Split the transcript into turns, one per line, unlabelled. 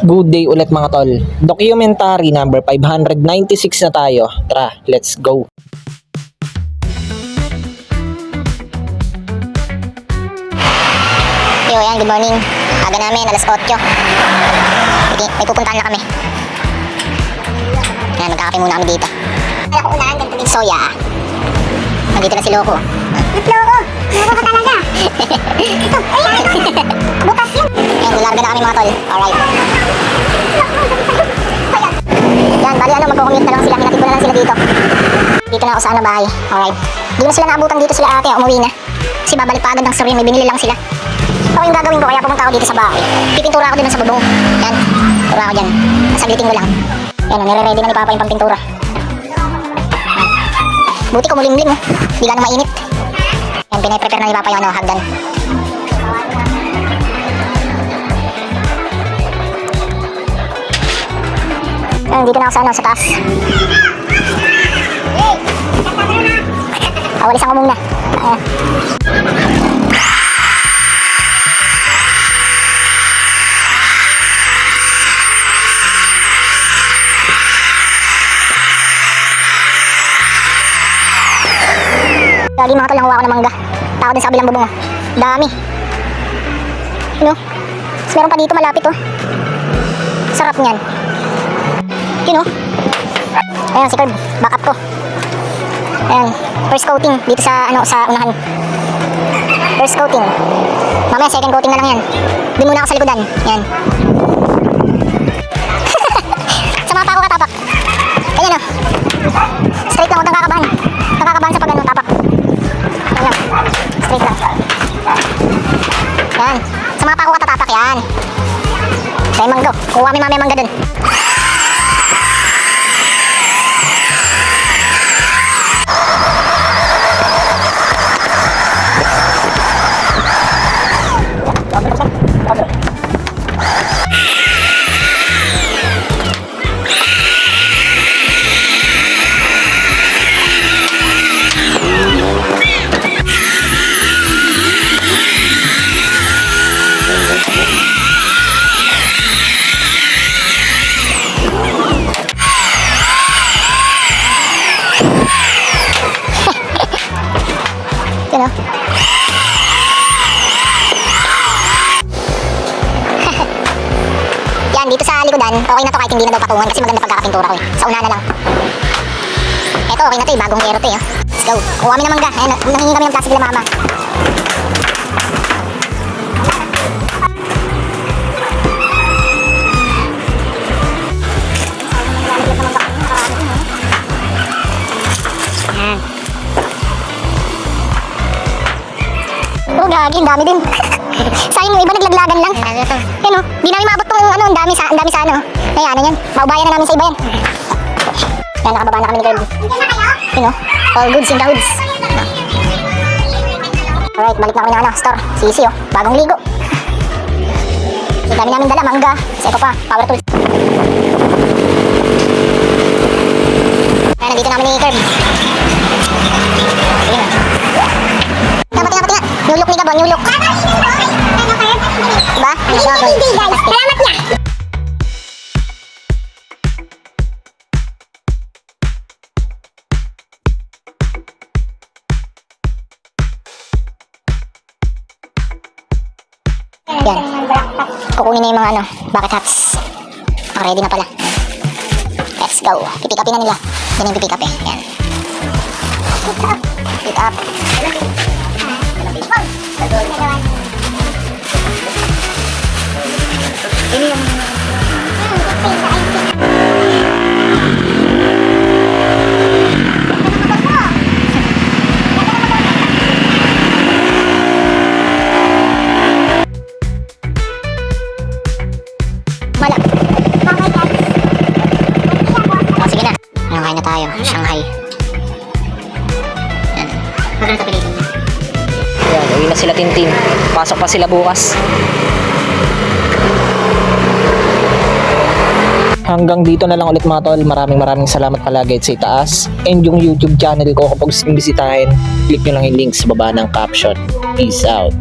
Good day ulit mga tol. Documentary number 596 na tayo. Tara, let's go.
Yo, yan, good morning. Aga namin, alas 8. May pupuntahan na kami. Yan, magkakape muna kami dito. Kaya ko unahan, ganito din soya. Nandito na si Loco. Loco? Loco ka talaga. Ito, ayan. Butas yun. Yan, gularga na kami mga tol. Alright. Yan, bali ano, magkukumute na lang sila. Hinatid ko na lang sila dito. Dito na ako sa bahay. Alright. Di mo sila naabutan dito sila ate, umuwi na. Kasi babalik pa agad ng Surya, may binili lang sila. Ito yung gagawin ko, kaya pumunta ako dito sa bahay. Pipintura ako din sa bubong. Yan, pintura ako dyan. Saglitin ko lang. Yan, nire-ready na ni Papa yung pampintura. Buti kumulimlim, oh. Di gano'ng mainit. Yan, pinaprepare na ni Papa yung hagdan. Yan, dito na ako sa taas. Walisan ko muna. Ayan. Lagi mga tol, nakuha ko ng mangga. Tao din sa kabilang bubong. Dami. Ano? Mas meron pa dito malapit, oh. Sarap niyan. Yun, oh. Ayan, si Curb. Backup ko. Ayan. First coating dito sa, sa unahan. First coating. Mamaya second coating na lang yan. Doon muna ako sa likodan. Yan. Sama pa ako katapak. Ayan, oh. Straight lang, huwag kang kakabahan. Nakakabahan sa pag tapak. Ayan. Straight lang. Yan. Sama pa ako katatapak. Yan. Kaya manggo. Kuha may mamaya mangga dun. Yan, oh. Yan, dito sa likodan, okay na to kahit hindi na daw patungan kasi maganda pagkakapintura ko eh. Sa una na lang. Eto, okay na to eh, bagong yero to eh. Let's go. Kuha kami ng mangga. Ayan, nangingi kami ng plastic nila mama. Oh, gagi, dami din. Sayang yung iba naglaglagan lang. Yan, oh. Di namin maabot tong ang dami sa Kaya yan. Maubayan na namin sa iba yan. Yan, nakababa na kami ni Curb. Yan, oh. All goods in the hoods. Alright, balik na kami ng store. Sisi, oh. Bagong ligo. Dami namin dala, mangga. Seko pa, power tools. Yan, nandito namin ni Curb. Yan, oh. Tinga. New look ni Gabon, new look. Diba? Hindi guys, salamat niya. Yan. Kukunin na yung mga bucket hats. Ready na pala. Let's go. Pipick upin na nila. Yan yung pipick up eh. Yan. Pick up. Ini yang mana? Oh, sige na. Kain na tayo. Shanghai. Yan. Maganda sa pilitin niya.
Yan, uwi na sila Tintin. Pasok pa sila bukas. Hanggang dito na lang ulit mga tol. Maraming salamat palagi sa itaas. And yung YouTube channel ko kapag gusto nyo bisitahin, click nyo lang yung link sa baba ng caption. Peace out.